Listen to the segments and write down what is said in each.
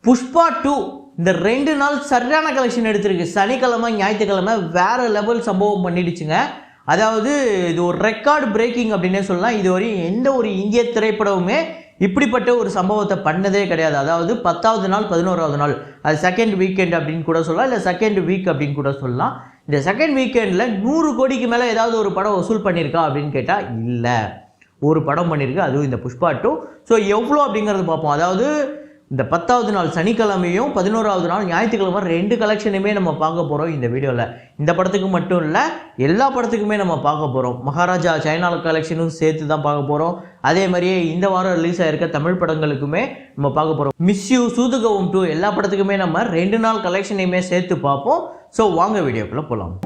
புஷ்பா 2 இந்த 2 நாள் சரியான கலெக்ஷன் எடுத்திருக்கு. சனிக்கிழமை ஞாயிற்றுக்கிழமை வேறு லெவல் சம்பவம் பண்ணிடுச்சுங்க. அதாவது இது ஒரு ரெக்கார்டு பிரேக்கிங் அப்படின்னே சொல்லலாம். இதுவரையும் எந்த ஒரு இந்திய திரைப்படமுமே இப்படிப்பட்ட ஒரு சம்பவத்தை பண்ணதே கிடையாது. அதாவது 10வது நாள் 11வது நாள், அது செகண்ட் வீக்கெண்ட் அப்படின்னு கூட சொல்லலாம், இல்லை செகண்ட் வீக் அப்படின்னு கூட சொல்லலாம். இந்த செகண்ட் வீக்கெண்டில் 100 கோடிக்கு மேலே ஏதாவது ஒரு படம் வசூல் பண்ணியிருக்கா அப்படின்னு கேட்டால் இல்லை, ஒரு படம் பண்ணியிருக்கு, அதுவும் இந்த புஷ்பா 2. ஸோ எவ்வளோ அப்படிங்கிறது பார்ப்போம். அதாவது இந்த 10வது நாள் சனிக்கிழமையும் 11வது நாள் ஞாயிற்றுக்கிழமை 2 கலெக்ஷனுமே நம்ம பார்க்க போகிறோம் இந்த வீடியோவில். இந்த படத்துக்கு மட்டும் இல்லை, எல்லா படத்துக்குமே நம்ம பார்க்க போகிறோம். மகாராஜா சைனா கலெக்ஷனும் சேர்த்து தான் பார்க்க போகிறோம். அதே மாதிரியே இந்த வாரம் ரிலீஸ் ஆகிருக்க தமிழ் படங்களுக்குமே நம்ம பார்க்க போகிறோம். மிஸ் யூ, சூதுகவும் 2 எல்லா படத்துக்குமே நம்ம 2 நாள் கலெக்ஷனையுமே சேர்த்து பார்ப்போம். ஸோ வாங்க வீடியோக்குள்ளே போகலாம்.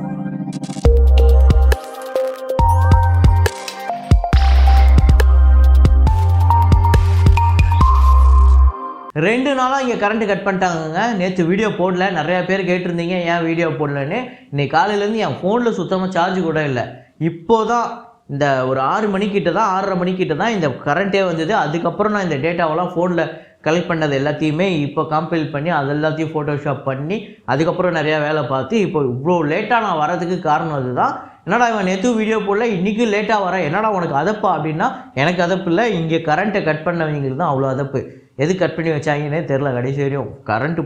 2 நாளாக இங்கே கரண்ட்டு கட் பண்ணிட்டாங்கங்க. நேற்று வீடியோ போடல, நிறையா பேர் கேட்டிருந்தீங்க ஏன் வீடியோ போடலன்னு. இன்றைக்கி காலையிலேருந்து என் ஃபோனில் சுத்தமாக சார்ஜ் கூட இல்லை. இப்போ தான் இந்த ஒரு 6 மணிக்கிட்ட தான் 6:30 மணிக்கிட்ட தான் இந்த கரண்ட்டே வந்தது. அதுக்கப்புறம் நான் இந்த டேட்டாவெல்லாம் ஃபோனில் கலெக்ட் பண்ணது எல்லாத்தையுமே இப்போ காம்பைல் பண்ணி அது எல்லாத்தையும் ஃபோட்டோஷாப் பண்ணி அதுக்கப்புறம் நிறையா வேலை பார்த்து இப்போ இவ்வளோ லேட்டாக நான் வரதுக்கு காரணம் அதுதான். என்னடா இவன் நேற்று வீடியோ போடல, இன்றைக்கி லேட்டாக வரேன், என்னடா உனக்கு அதப்பா அப்படின்னா, எனக்கு அதப்பு இல்லை, இங்கே கரண்ட்டை கட் பண்ணவங்களுக்கு தான் அவ்வளோ அதப்பு. எது கட் பண்ணி வச்சாங்கன்னே தெரில. கடைசி வரையும் கரண்ட்டு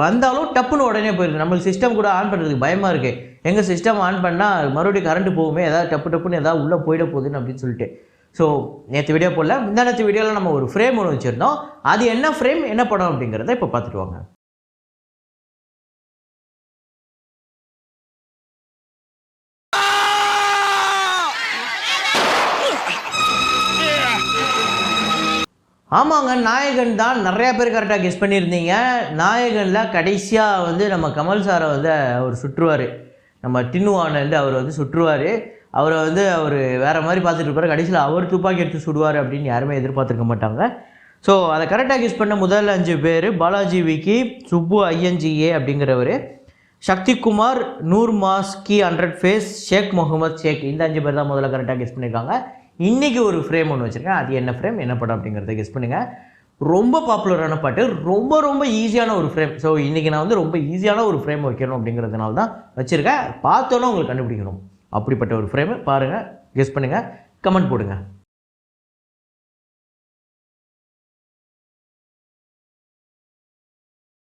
வந்தாலும் டப்புன்னு உடனே போயிருக்கு. நம்மளுக்கு சிஸ்டம் கூட ஆன் பண்ணுறதுக்கு பயமாக இருக்குது. எங்கள் சிஸ்டம் ஆன் பண்ணால் மறுபடியும் கரண்ட்டு போகுமே, ஏதாவது டப்புன்னு ஏதாவது உள்ளே போயிட போகுதுன்னு அப்படின்னு சொல்லிட்டு. ஸோ நேற்று வீடியோ போடல. இந்த நேற்று வீடியோவில் நம்ம ஒரு ஃப்ரேம் ஒன்று வச்சுருந்தோம். அது என்ன ஃப்ரேம், என்ன படம் அப்படிங்கிறத இப்போ பார்த்துட்டு வாங்க. ஆமாங்க, நாயகன் தான். நிறையா பேர் கரெக்டாக கெஸ் பண்ணியிருந்தீங்க. நாயகனில் கடைசியாக வந்து நம்ம கமல் சாரை வந்து அவர் சுற்றுவார். நம்ம டின்னுவானந்து அவர் வந்து சுற்றுவார். அவரை வந்து அவர் வேறு மாதிரி பார்த்துட்டு இருப்பார். கடைசியில் அவர் துப்பாக்கி எடுத்து சுடுவார் அப்படின்னு யாருமே எதிர்பார்த்துருக்க மாட்டாங்க. ஸோ அதை கரெக்டாக கெஸ் பண்ண முதல் 5 பேர் பாலாஜி விக்கி, சுப்பு ஐஎன்ஜிஏ அப்படிங்கிறவர், சக்திகுமார், நூர் மாஸ்கி, 100 ஃபேஸ், ஷேக் முகமது ஷேக். இந்த 5 பேர் தான் முதல்ல கரெக்டாக கெஸ் பண்ணியிருக்காங்க. இன்றைக்கி ஒரு ஃப்ரேம் ஒன்று வச்சுருக்கேன். அது என்ன ஃப்ரேம், என்ன படம் அப்படிங்கிறத கெஸ் பண்ணுங்கள். ரொம்ப பாப்புலரான பாட்டு, ரொம்ப ஈஸியான ஒரு ஃப்ரேம். ஸோ இன்றைக்கி நான் வந்து ரொம்ப ஈஸியான ஒரு ஃப்ரேம் வைக்கணும் அப்படிங்கிறதுனால தான் வச்சுருக்கேன். பார்த்தோன்னா உங்களுக்கு கண்டுபிடிக்கணும். அப்படிப்பட்ட ஒரு ஃப்ரேமு பாருங்கள், கெஸ் பண்ணுங்கள், கமெண்ட் போடுங்க.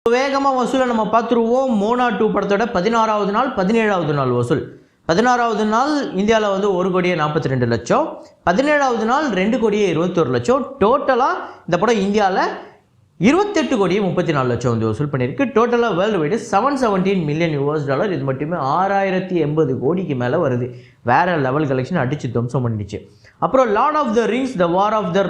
வேகமாக வசூலை நம்ம பார்த்துருவோம். மோனா 2 படத்தோட 16வது நாள் 17வது நாள் வசூல். 16வது நாள் இந்தியாவில் வந்து 1,42 லட்சம், 17வது நாள் 2,21 லட்சம். டோட்டலாக இந்த படம் இந்தியாவில் 28,34 லட்சம் வந்து வசூல் பண்ணியிருக்கு. டோட்டலாக வேர்ல்டு வைடு $717 மில்லியன். இது மட்டுமே 6,080 கோடிக்கு மேலே வருது. வேறு லெவல் கலெக்ஷன் அடித்து துவம்சம் பண்ணிடுச்சு. அப்புறம் Lord of the Rings, The War of the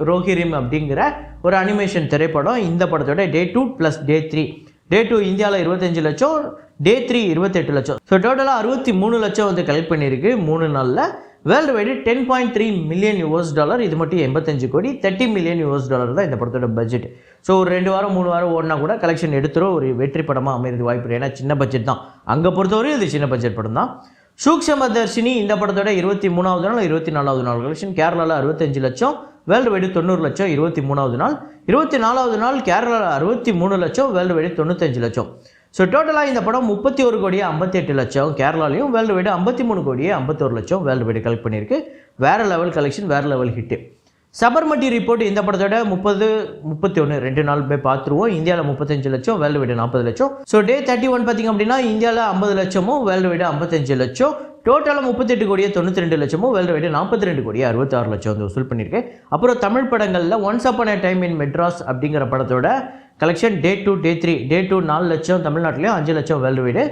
Rohirrim அப்படிங்கிற ஒரு அனிமேஷன் திரைப்படம். இந்த படத்தோட Day 2 + Day 3. Day 2 இந்தியாவில் 25 லட்சம், Day 3 28 லட்சம். ஸோ டோட்டலாக 63 லட்சம் வந்து கலெக்ட் பண்ணியிருக்கு 3 நாளில். World wide $10.3 million. இது மட்டும் 85 கோடி, $30 மில்லியன் தான் இந்த படத்தோட பட்ஜெட். ஸோ ஒரு 2 வாரம் 3 வாரம் ஓடினா கூட கலெக்ஷன் எடுத்துரும், ஒரு வெற்றி படமாக அமைகிறது வாய்ப்பு. ஏன்னா சின்ன பட்ஜெட் தான், அங்கே பொறுத்தவரையும் இது சின்ன பட்ஜெட் படம் தான். சூக்ஷமதர்ஷினி இந்த படத்தோட 23வது நாள் 24வது நாள் கலெக்ஷன். கேரளாவில் 65 லட்சம், வேர்ல்டு வைடு 90 லட்சம் 23வது நாள். 24வது நாள் கேரளாவில் 63 லட்சம், வேர்ல்டு வைடு 95 லட்சம். ஸோ டோட்டலாக இந்த படம் 31 கோடியே 58 லட்சம் கேரளாலையும், வேர்ல்டு வைடு 53 கோடியே 51 லட்சம் வேர்ல்டு வைடு கலெக்ட் பண்ணியிருக்கு. வேறு லெவல் கலெக்ஷன், வேறு லெவல் ஹிட்டு. சபர்மதி ரிப்போர்ட் இந்த படத்தோட 30, 31 2 நாள் போய் பார்த்துருவோம். இந்தியாவில் 35 லட்சம், வேர்ல்டு வைடு 40 லட்சம். ஸோ Day 31 பார்த்திங்க அப்படின்னா இந்தியாவில் 50 லட்சமும், வேர்ல்டு வைடு 55 லட்சம். டோட்டலாக 38 கோடியே 92 லட்சமும், வேர்ல்டு வைடு 42 கோடியே 66 லட்சம் வந்து வசூல் பண்ணியிருக்கு. அப்புறம் தமிழ் படங்களில் once upon a time in Madras அப்படிங்கிற படத்தோட கலெக்ஷன் Day 2, Day 3. Day 2 4 லட்சம் தமிழ்நாட்டிலையும், 5 லட்சம் வேர்ல்டு வைடு.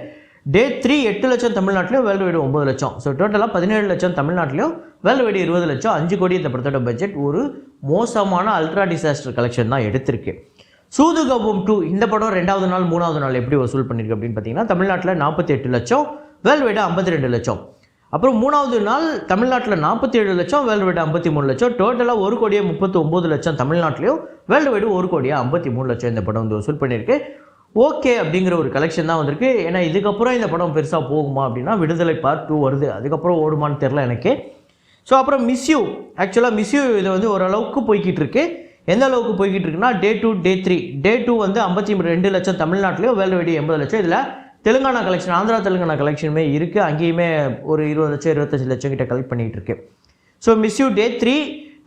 Day 3 8 லட்சம் தமிழ்நாட்டிலையும், வேர்ல்டு வைடு 9 லட்சம். ஸோ டோட்டலாக 17 லட்சம் தமிழ்நாட்டிலையும், வேர்ல்டு வைடு 20 லட்சம். 5 கோடி இந்த படத்தோட பட்ஜெட். ஒரு மோசமான அல்ட்ரா டிசாஸ்டர் கலெக்ஷன் தான் எடுத்திருக்கு. சூதுகவும் 2 இந்த படம் 2வது நாள் 3வது நாள் எப்படி வசூல் பண்ணியிருக்கு அப்படின்னு பார்த்தீங்கன்னா, தமிழ்நாட்டில் 48 லட்சம், வேர்ல்டு வைடு 52 லட்சம். அப்புறம் 3வது நாள் தமிழ்நாட்டில் 47 லட்சம், வேர்ல்டு வைடு 53 லட்சம். டோட்டலாக 1,39 லட்சம் தமிழ்நாட்டிலையும், வேர்ல்டு வைடு 1,53 லட்சம் இந்த படம் வந்து வசூல் பண்ணியிருக்கு. ஓகே அப்படிங்கிற ஒரு கலெக்ஷன் தான் வந்திருக்கு. ஏன்னா இதுக்கப்புறம் இந்த படம் பெருசாக போகுமா அப்படின்னா, விடுதலை பார்ட் 2 வருது, அதுக்கப்புறம் ஓடுமான்னு தெரில எனக்கு. ஸோ அப்புறம் மிஸ் யூ, ஆக்சுவலாக மிஸ் யூ இது வந்து ஓரளவுக்கு போய்கிட்டு இருக்கு. எந்த அளவுக்கு போய்கிட்டு இருக்குன்னா டே 2 டே 3 டே 2 வந்து 52 லட்சம் தமிழ்நாட்டிலையும் வேர்ல்டு வைடு 80 லட்சம். இதில் தெலுங்கானா கலெக்ஷன் ஆந்திரா தெலுங்கானா கலெக்ஷனுமே இருக்குது. அங்கேயுமே ஒரு 20 லட்சம் 25 லட்சம் கிட்ட கலெக்ட் பண்ணிகிட்டு இருக்கு. ஸோ மிஸ்யூ டே 3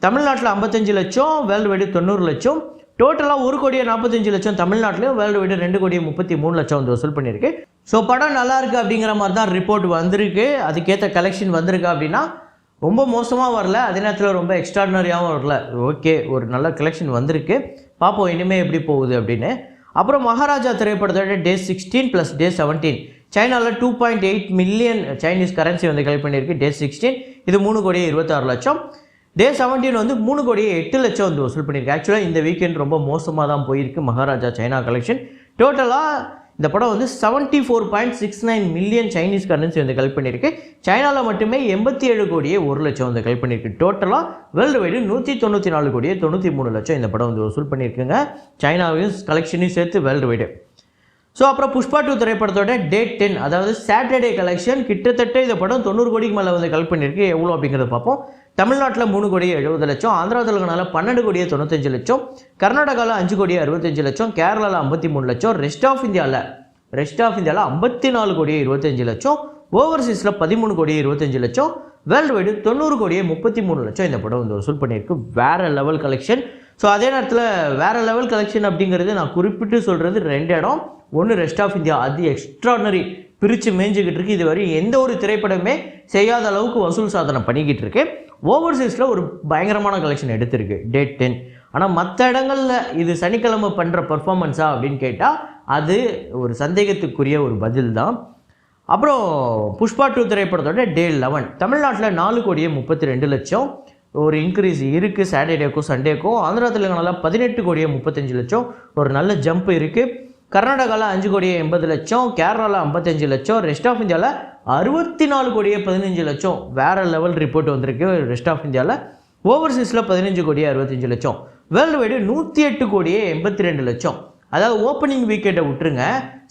தமிழ்நாட்டில் 55 லட்சம் வேர்ல்டு வைடு 90 லட்சம். டோட்டலாக 1,45 லட்சம் தமிழ்நாட்டிலையும் வேர்ல்டு வைடு 2,33 லட்சம் வந்து வசூல் பண்ணியிருக்கு. ஸோ படம் நல்லா இருக்குது அப்படிங்கிற மாதிரி தான் ரிப்போர்ட் வந்திருக்கு. அதுக்கேற்ற கலெக்ஷன் வந்திருக்கு அப்படின்னா ரொம்ப மோசமாக வரல, அதே நேரத்தில் ரொம்ப எக்ஸ்ட்ராடினரியாகவும் வரல. ஓகே, ஒரு நல்ல கலெக்ஷன் வந்திருக்கு. பார்ப்போம் இனிமேல் எப்படி போகுது அப்படின்னு. அப்புறம் மகாராஜா திரைப்படத்தோட டே 16 + டே 17 சைனாவில் 2.8 மில்லியன் சைனீஸ் கரன்சி வந்து கலெக்ட் பண்ணியிருக்கு. டே 16 இது 3,26 லட்சம். டே 17 வந்து 3,08 லட்சம் வந்து வசூல் பண்ணியிருக்கு. ஆக்சுவலாக இந்த வீக்கெண்ட் ரொம்ப மோசமாக தான் போயிருக்கு மகாராஜா சைனா கலெக்ஷன். டோட்டலாக இந்த படம் வந்து 74.69 மில்லியன் சைனீஸ் கரன்சி வந்து கலெக்ட் பண்ணியிருக்கு. சைனாவில் மட்டுமே 87,01 லட்சம் வந்து கலெக்ட் பண்ணியிருக்கு. டோட்டலாக வேர்ல்டு வைடு 194,93 லட்சம் இந்த படம் வந்து வசூல் பண்ணியிருக்குங்க. சைனாவையும் கலெக்ஷனையும் சேர்த்து வேர்ல்டு வைடு. ஸோ அப்புறம் புஷ்பா 2 திரைப்படத்தோட டே 10 அதாவது சாட்டர்டே கலெக்ஷன் கிட்டத்தட்ட இந்த படம் 90 கோடிக்கு மேலே வந்து கலெக்ட் பண்ணியிருக்கு. எவ்வளோ அப்படிங்கிறத பார்ப்போம். தமிழ்நாட்டில் 3,70 லட்சம், ஆந்திரா தெலுங்கானாவில் 12,95 லட்சம், கர்நாடகாவில் 5,65 லட்சம், கேரளாவில் 53 லட்சம், ரெஸ்ட் ஆஃப் இந்தியாவில் 54,25 லட்சம், ஓவர்சீஸில் 13,25 லட்சம், வேர்ல்டு வைடு 90,33 லட்சம் இந்த படம் வந்து வசூல் பண்ணியிருக்கு. வேறு லெவல் கலெக்ஷன். ஸோ அதே நேரத்தில் வேறு லெவல் கலெக்ஷன் அப்படிங்கிறது நான் குறிப்பிட்டு சொல்கிறது 2 இடம். ஒன்று ரெஸ்ட் ஆஃப் இந்தியா, அது எக்ஸ்ட்ராடனரி பிரித்து மேய்ஞ்சிக்கிட்டு இருக்குது. இதுவரை எந்த ஒரு திரைப்படமே செய்யாத அளவுக்கு வசூல் சாதனை பண்ணிக்கிட்டு இருக்கு. ஓவர்சீஸில் ஒரு பயங்கரமான கலெக்ஷன் எடுத்திருக்கு டே 10. ஆனால் மற்ற இடங்களில் இது சனிக்கிழமை பண்ணுற பர்ஃபார்மன்ஸா அப்படின்னு கேட்டால் அது ஒரு சந்தேகத்துக்குரிய ஒரு பதில் தான். அப்புறம் புஷ்பா 2 திரைப்படத்தோட டே 11 தமிழ்நாட்டில் 4,32 லட்சம் ஒரு இன்க்ரீஸ் இருக்குது சாட்டர்டேக்கும் சண்டேக்கும். ஆந்திரா தெலுங்கானாவில் 18,35 லட்சம் ஒரு நல்ல ஜம்ப் இருக்குது. கர்நாடகாவில் 5,80 லட்சம், கேரளாவில் 55 லட்சம், ரெஸ்ட் ஆஃப் இந்தியாவில் 64,15 லட்சம். வேறு லெவல் ரிப்போர்ட் வந்திருக்கு ரெஸ்ட் ஆஃப் இந்தியாவில். ஓவர்சீஸில் 15,65 லட்சம், வேர்ல்டு வைடு 108,82 லட்சம். அதாவது ஓப்பனிங் வீக்கெண்டை விட்டுருங்க,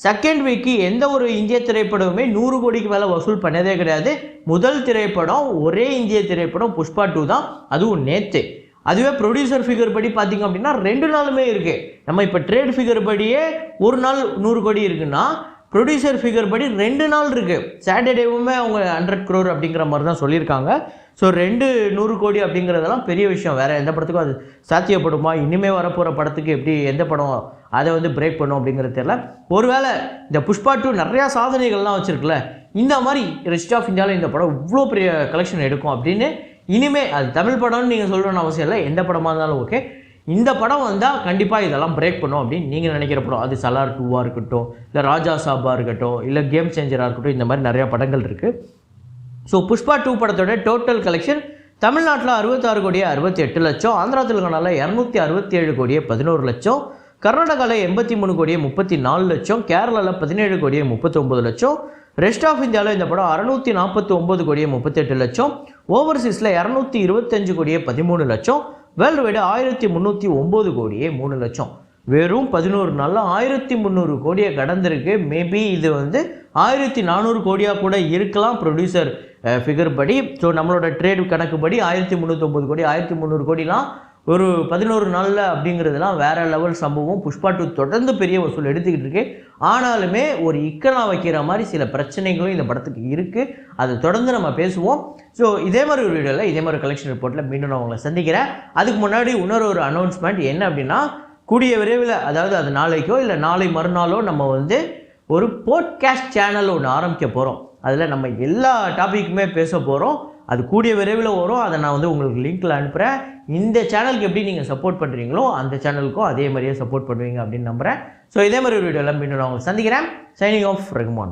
செகண்ட் வீக்கு எந்த ஒரு இந்திய திரைப்படமுமே 100 கோடிக்கு மேலே வசூல் பண்ணதே கிடையாது. முதல் திரைப்படம் ஒரே இந்திய திரைப்படம் புஷ்பா 2 தான், அதுவும் நேற்று. அதுவே ப்ரொடியூசர் ஃபிகர் படி பார்த்திங்க அப்படின்னா 2 நாளுமே இருக்குது. நம்ம இப்போ ட்ரேட் ஃபிகர் படியே ஒரு நாள் 100 கோடி இருக்குன்னா ப்ரொடியூசர் ஃபிகர் படி 2 நாள் இருக்குது. சாட்டர்டேவுமே அவங்க 100 crore அப்படிங்கிற மாதிரி தான் சொல்லியிருக்காங்க. ஸோ 100 கோடி அப்படிங்கிறதெல்லாம் பெரிய விஷயம். வேறு எந்த படத்துக்கும் அது சாத்தியப்படுமா, இனிமேல் வரப்போகிற படத்துக்கு எப்படி எந்த படம் அதை வந்து பிரேக் பண்ணும் அப்படிங்கிறது தெரியல. ஒருவேளை இந்த புஷ்பா 2 நிறையா சாதனைகள்லாம் வச்சுருக்குல்ல, இந்த மாதிரி ரெஸ்ட் ஆஃப் இந்தியாவில் இந்த படம் இவ்வளோ பெரிய கலெக்ஷன் எடுக்கும் அப்படின்னு இனிமேல் அது தமிழ் படம்னு நீங்கள் சொல்லணும்னு அவசியம் இல்லை, எந்த படமாக இருந்தாலும் ஓகே. இந்த படம் வந்தால் கண்டிப்பாக இதெல்லாம் பிரேக் பண்ணும் அப்படின்னு நீங்கள் நினைக்கிற படம், அது சலார் 2வாக இருக்கட்டும், இல்லை ராஜா சாபாக இருக்கட்டும், இல்லை கேம் சேஞ்சராக இருக்கட்டும், இந்த மாதிரி நிறையா படங்கள் இருக்குது. ஸோ புஷ்பா 2 படத்தோட டோட்டல் கலெக்ஷன் தமிழ்நாட்டில் 66,68 லட்சம், ஆந்திரா தெலுங்கானாவில் 267,11 லட்சம், கர்நாடகாவில் 83,34 லட்சம், கேரளாவில் 17,39 லட்சம், ரெஸ்ட் ஆஃப் இந்தியாவில் இந்த படம் 649,38 லட்சம், ஓவர்சீஸில் 225,13 லட்சம், வேர்ல்டு வைடு 1,309,3 லட்சம். வெறும் 11 நாளில் 1,300 கோடியை கடந்திருக்கு. மேபி இது வந்து 1,400 கோடியாக கூட இருக்கலாம் ப்ரொடியூசர் ஃபிகர் படி. ஸோ நம்மளோட ட்ரேட் கணக்குப்படி 1,309 கோடி 1,300 கோடிலாம் ஒரு 11 நாளில் அப்படிங்கிறதுலாம் வேறு லெவல் சம்பவம். புஷ்பா 2 தொடர்ந்து பெரிய வசூல் எடுத்துக்கிட்டு இருக்கு. ஆனாலுமே ஒரு இக்கனா வைக்கிற மாதிரி சில பிரச்சனைகளும் இந்த படத்துக்கு இருக்குது. அதை தொடர்ந்து நம்ம பேசுவோம். ஸோ இதே மாதிரி ஒரு வீடியோவில் இதே மாதிரி கலெக்ஷன் ரிப்போர்ட்டில் மீண்டும் நான் உங்களை சந்திக்கிறேன். அதுக்கு முன்னாடி இன்னொரு ஒரு அனௌன்ஸ்மெண்ட் என்ன அப்படின்னா, கூடிய விரைவில், அதாவது அது நாளைக்கோ இல்லை நாளை மறுநாளோ நம்ம வந்து ஒரு போட்காஸ்ட் சேனல் ஒன்று ஆரம்பிக்க போகிறோம். அதில் நம்ம எல்லா டாப்பிக்குமே பேச போகிறோம். அது கூடிய விரைவில் வரும். அதை நான் வந்து உங்களுக்கு லிங்க்கில் அனுப்புகிறேன். இந்த சேனலுக்கு எப்படி நீங்கள் சப்போர்ட் பண்ணுறீங்களோ அந்த சேனலுக்கும் அதே மாதிரியே சப்போர்ட் பண்ணுவீங்க அப்படின்னு நம்புகிறேன். ஸோ இதே மாதிரி ஒரு வீடியோவில் மீண்டும் நான் உங்களை சந்திக்கிறேன். Signing off Rahman.